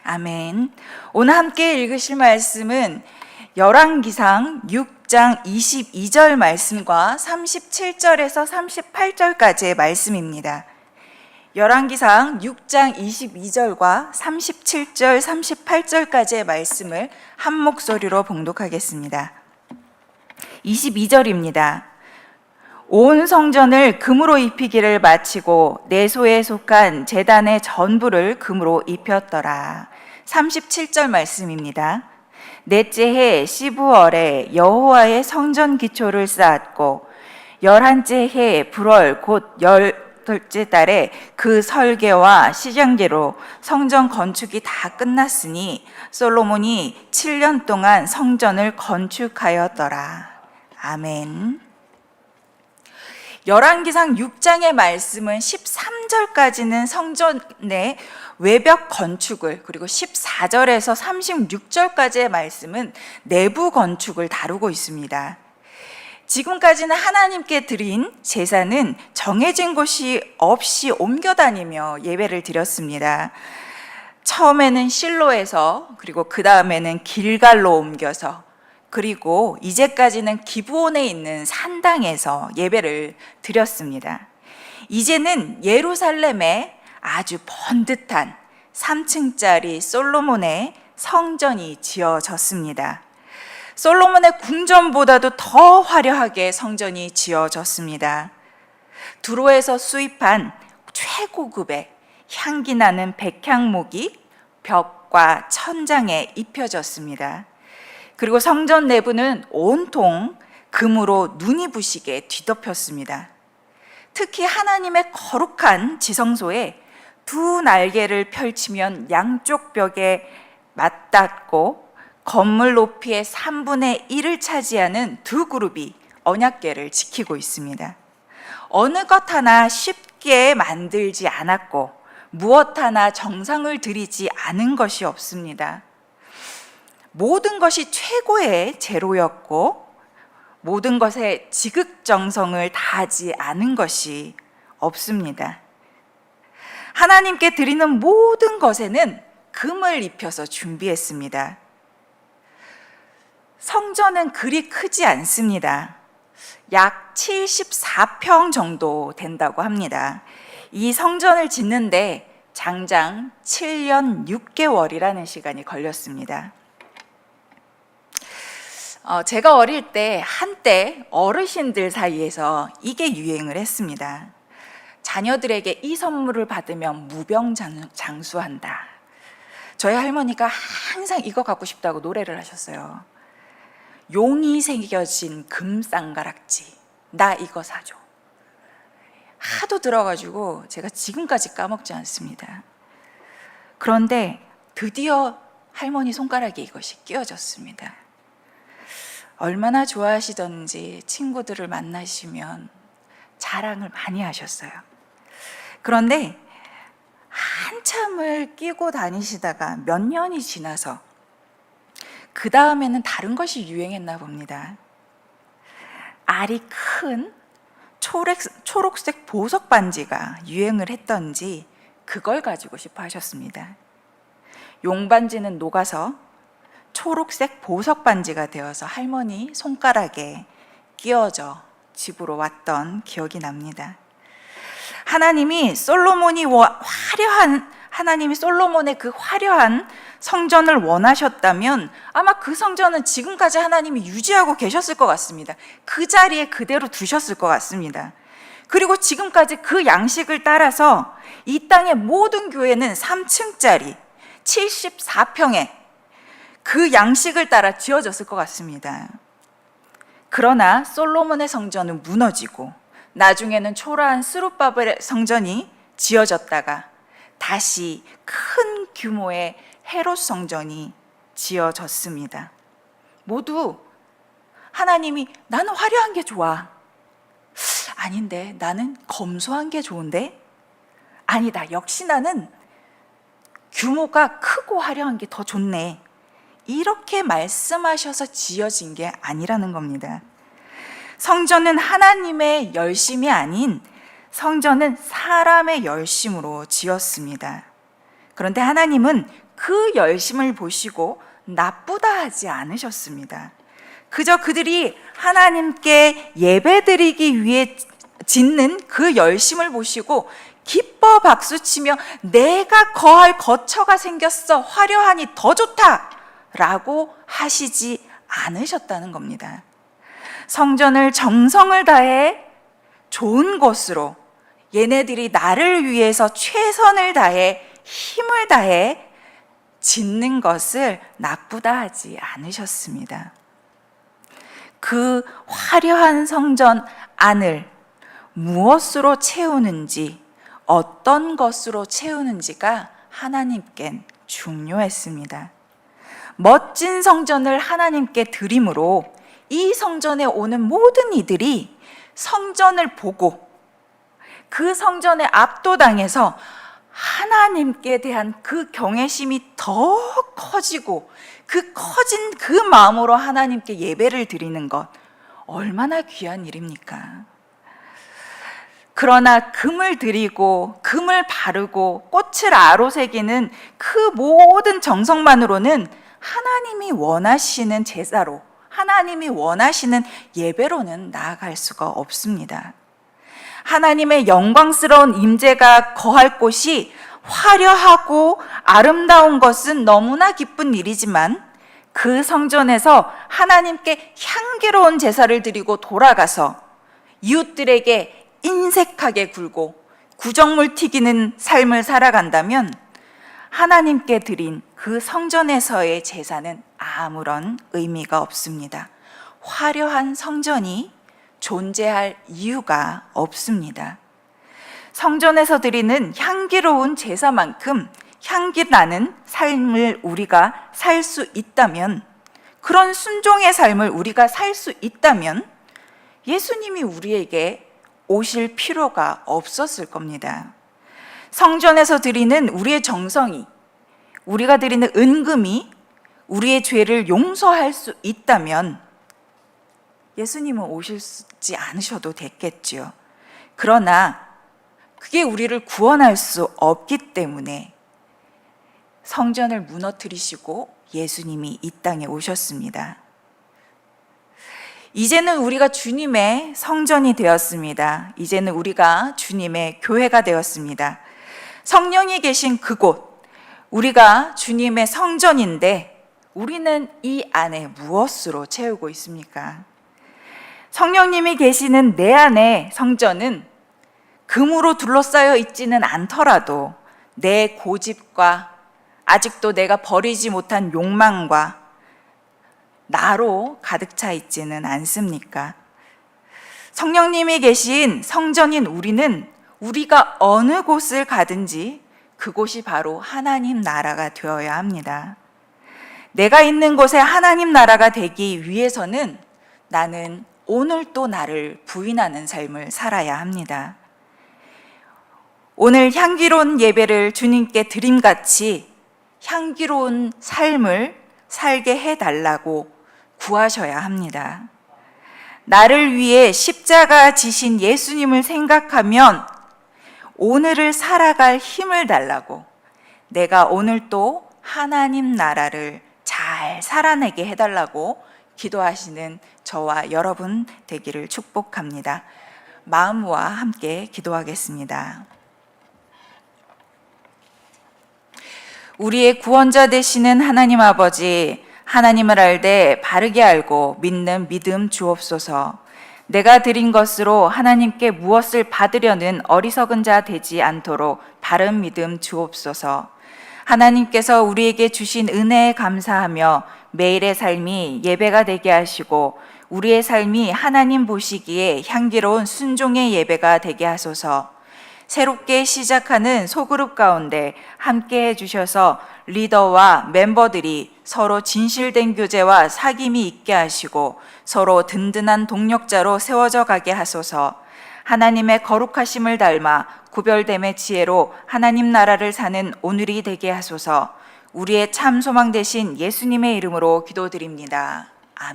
아멘. 오늘 함께 읽으실 말씀은 열왕기상 6장 22절 말씀과 37절에서 38절까지의 말씀입니다. 열왕기상 6장 22절과 37절, 38절까지의 말씀을 한 목소리로 봉독하겠습니다. 22절입니다. 온 성전을 금으로 입히기를 마치고 내 소에 속한 제단의 전부를 금으로 입혔더라. 37절 말씀입니다. 넷째 해 시부월에 여호와의 성전 기초를 쌓았고 11째 해 불월 곧 10째 달에 그 설계와 시장제로 성전 건축이 다 끝났으니 솔로몬이 7년 동안 성전을 건축하였더라. 아멘. 열왕기상 6장의 말씀은 13절까지는 성전의 외벽 건축을, 그리고 14절에서 36절까지의 말씀은 내부 건축을 다루고 있습니다. 지금까지는 하나님께 드린 제사는 정해진 곳이 없이 옮겨 다니며 예배를 드렸습니다. 처음에는 실로에서, 그리고 그 다음에는 길갈로 옮겨서, 그리고 이제까지는 기브온에 있는 산당에서 예배를 드렸습니다. 이제는 예루살렘에 아주 번듯한 3층짜리 솔로몬의 성전이 지어졌습니다. 솔로몬의 궁전보다도 더 화려하게 성전이 지어졌습니다. 두로에서 수입한 최고급의 향기 나는 백향목이 벽과 천장에 입혀졌습니다. 그리고 성전 내부는 온통 금으로 눈이 부시게 뒤덮였습니다. 특히 하나님의 거룩한 지성소에 두 날개를 펼치면 양쪽 벽에 맞닿고 건물 높이의 3분의 1을 차지하는 두 그룹이 언약궤를 지키고 있습니다. 어느 것 하나 쉽게 만들지 않았고 무엇 하나 정성을 들이지 않은 것이 없습니다. 모든 것이 최고의 재료였고 모든 것에 지극정성을 다하지 않은 것이 없습니다. 하나님께 드리는 모든 것에는 금을 입혀서 준비했습니다. 성전은 그리 크지 않습니다. 약 74평 정도 된다고 합니다. 이 성전을 짓는데 장장 7년 6개월이라는 시간이 걸렸습니다. 제가 어릴 때 한때 어르신들 사이에서 이게 유행을 했습니다. 자녀들에게 이 선물을 받으면 무병장수한다. 저희 할머니가 항상 이거 갖고 싶다고 노래를 하셨어요. 용이 새겨진 금쌍가락지, 나 이거 사줘. 하도 들어가지고 제가 지금까지 까먹지 않습니다. 그런데 드디어 할머니 손가락에 이것이 끼워졌습니다. 얼마나 좋아하시던지 친구들을 만나시면 자랑을 많이 하셨어요. 그런데 한참을 끼고 다니시다가 몇 년이 지나서 그 다음에는 다른 것이 유행했나 봅니다. 알이 큰 초록색 보석 반지가 유행을 했던지 그걸 가지고 싶어 하셨습니다. 용반지는 녹아서 초록색 보석 반지가 되어서 할머니 손가락에 끼워져 집으로 왔던 기억이 납니다. 하나님이 솔로몬의 그 화려한 성전을 원하셨다면 아마 그 성전은 지금까지 하나님이 유지하고 계셨을 것 같습니다. 그 자리에 그대로 두셨을 것 같습니다. 그리고 지금까지 그 양식을 따라서 이 땅의 모든 교회는 3층짜리 74평에 그 양식을 따라 지어졌을 것 같습니다. 그러나 솔로몬의 성전은 무너지고 나중에는 초라한 스룹바벨의 성전이 지어졌다가 다시 큰 규모의 헤롯 성전이 지어졌습니다. 모두 하나님이 나는 화려한 게 좋아. 아닌데 나는 검소한 게 좋은데? 아니다. 역시 나는 규모가 크고 화려한 게 더 좋네. 이렇게 말씀하셔서 지어진 게 아니라는 겁니다. 성전은 하나님의 열심이 아닌 성전은 사람의 열심으로 지었습니다. 그런데 하나님은 그 열심을 보시고 나쁘다 하지 않으셨습니다. 그저 그들이 하나님께 예배드리기 위해 짓는 그 열심을 보시고 기뻐 박수치며 내가 거할 거처가 생겼어, 화려하니 더 좋다 라고 하시지 않으셨다는 겁니다. 성전을 정성을 다해 좋은 곳으로, 얘네들이 나를 위해서 최선을 다해 힘을 다해 짓는 것을 나쁘다 하지 않으셨습니다. 그 화려한 성전 안을 무엇으로 채우는지, 어떤 것으로 채우는지가 하나님께는 중요했습니다. 멋진 성전을 하나님께 드림으로 이 성전에 오는 모든 이들이 성전을 보고 그 성전에 압도당해서 하나님께 대한 그 경외심이 더 커지고 그 커진 그 마음으로 하나님께 예배를 드리는 것, 얼마나 귀한 일입니까? 그러나 금을 드리고 금을 바르고 꽃을 아로새기는 그 모든 정성만으로는 하나님이 원하시는 제사로, 하나님이 원하시는 예배로는 나아갈 수가 없습니다. 하나님의 영광스러운 임재가 거할 곳이 화려하고 아름다운 것은 너무나 기쁜 일이지만 그 성전에서 하나님께 향기로운 제사를 드리고 돌아가서 이웃들에게 인색하게 굴고 구정물 튀기는 삶을 살아간다면 하나님께 드린 그 성전에서의 제사는 아무런 의미가 없습니다. 화려한 성전이 존재할 이유가 없습니다. 성전에서 드리는 향기로운 제사만큼 향기 나는 삶을 우리가 살 수 있다면, 그런 순종의 삶을 우리가 살 수 있다면 예수님이 우리에게 오실 필요가 없었을 겁니다. 성전에서 드리는 우리의 정성이, 우리가 드리는 은금이 우리의 죄를 용서할 수 있다면 예수님은 오시지 않으셔도 됐겠지요. 그러나 그게 우리를 구원할 수 없기 때문에 성전을 무너뜨리시고 예수님이 이 땅에 오셨습니다. 이제는 우리가 주님의 성전이 되었습니다. 이제는 우리가 주님의 교회가 되었습니다. 성령이 계신 그곳, 우리가 주님의 성전인데 우리는 이 안에 무엇으로 채우고 있습니까? 성령님이 계시는 내 안의 성전은 금으로 둘러싸여 있지는 않더라도 내 고집과 아직도 내가 버리지 못한 욕망과 나로 가득 차 있지는 않습니까? 성령님이 계신 성전인 우리는 우리가 어느 곳을 가든지 그곳이 바로 하나님 나라가 되어야 합니다. 내가 있는 곳에 하나님 나라가 되기 위해서는 나는 오늘 또 나를 부인하는 삶을 살아야 합니다. 오늘 향기로운 예배를 주님께 드림같이 향기로운 삶을 살게 해달라고 구하셔야 합니다. 나를 위해 십자가 지신 예수님을 생각하면 오늘을 살아갈 힘을 달라고, 내가 오늘 또 하나님 나라를 잘 살아내게 해달라고 기도하시는 저와 여러분 되기를 축복합니다. 마음과 함께 기도하겠습니다. 우리의 구원자 되시는 하나님 아버지, 하나님을 알되 바르게 알고 믿는 믿음 주옵소서. 내가 드린 것으로 하나님께 무엇을 받으려는 어리석은 자 되지 않도록 바른 믿음 주옵소서. 하나님께서 우리에게 주신 은혜에 감사하며 매일의 삶이 예배가 되게 하시고 우리의 삶이 하나님 보시기에 향기로운 순종의 예배가 되게 하소서. 새롭게 시작하는 소그룹 가운데 함께 해주셔서 리더와 멤버들이 서로 진실된 교제와 사귐이 있게 하시고 서로 든든한 동력자로 세워져 가게 하소서. 하나님의 거룩하심을 닮아 구별됨의 지혜로 하나님 나라를 사는 오늘이 되게 하소서. 우리의 참 소망 되신 예수님의 이름으로 기도드립니다. 아멘.